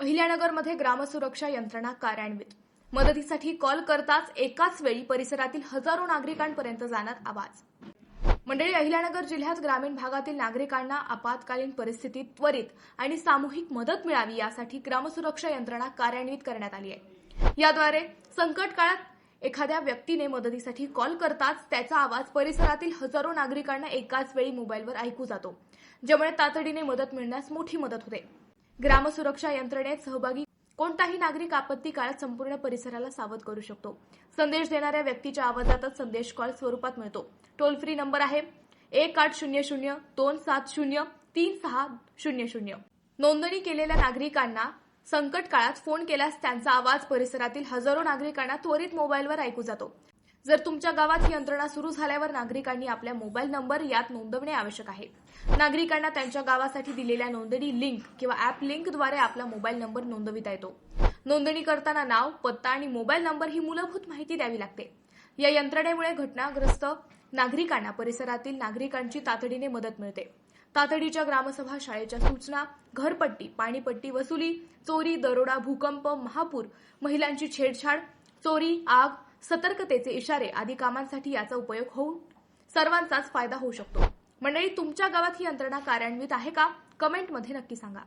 अहिल्यानगरमध्ये ग्रामसुरक्षा यंत्रणा कार्यान्वित. मदतीसाठी कॉल करताच एकाच वेळी परिसरातील हजारो नागरिकांपर्यंत जाणार आवाज. मंडळी, अहिल्यानगर जिल्ह्यात ग्रामीण भागातील नागरिकांना आपत्कालीन परिस्थितीत त्वरित आणि सामूहिक मदत मिळावी यासाठी ग्रामसुरक्षा यंत्रणा कार्यान्वित करण्यात आली आहे. याद्वारे संकट काळात एखाद्या व्यक्तीने मदतीसाठी कॉल करताच त्याचा आवाज परिसरातील हजारो नागरिकांना एकाच वेळी मोबाईलवर ऐकू जातो, ज्यामुळे तातडीने मदत मिळण्यास मोठी मदत होते. ग्रामसुरक्षा यंत्रणेत सहभागी कोणताही नागरिक आपत्ती काळात संपूर्ण परिसराला सावध करू शकतो. संदेश देणाऱ्या व्यक्तीच्या आवाजातच संदेश कॉल स्वरूपात मिळतो. टोल फ्री नंबर आहे 1800-270-3600. नोंदणी केलेल्या नागरिकांना संकट काळात फोन केल्यास त्यांचा आवाज परिसरातील हजारो नागरिकांना त्वरित मोबाईलवर ऐकू जातो. जर तुमच्या गावात ही यंत्रणा सुरू झाल्यावर नागरिकांनी आपला मोबाईल नंबर यात नोंदवणे आवश्यक आहे. नागरिकांना त्यांच्या गावासाठी दिलेल्या नोंदणी लिंक किंवा ॲप लिंकद्वारे आपला मोबाईल नंबर नोंदविता येतो. नोंदणी करताना नाव, पत्ता आणि मोबाईल नंबर ही मूलभूत माहिती द्यावी लागते. या यंत्रणेमुळे घटनाग्रस्त नागरिकांना परिसरातील नागरिकांची तातडीने मदत मिळते. तातडीच्या ग्रामसभा, शाळेच्या सूचना, घरपट्टी, पाणीपट्टी वसुली, चोरी, दरोडा, भूकंप, महापूर, महिलांची छेडछाड, चोरी, आग, सतर्कतेचे इशारे आदी कामांसाठी याचा उपयोग होऊन सर्वांचाच फायदा होऊ शकतो. मंडळी, तुमच्या गावात ही यंत्रणा कार्यान्वित आहे का? कमेंटमध्ये नक्की सांगा.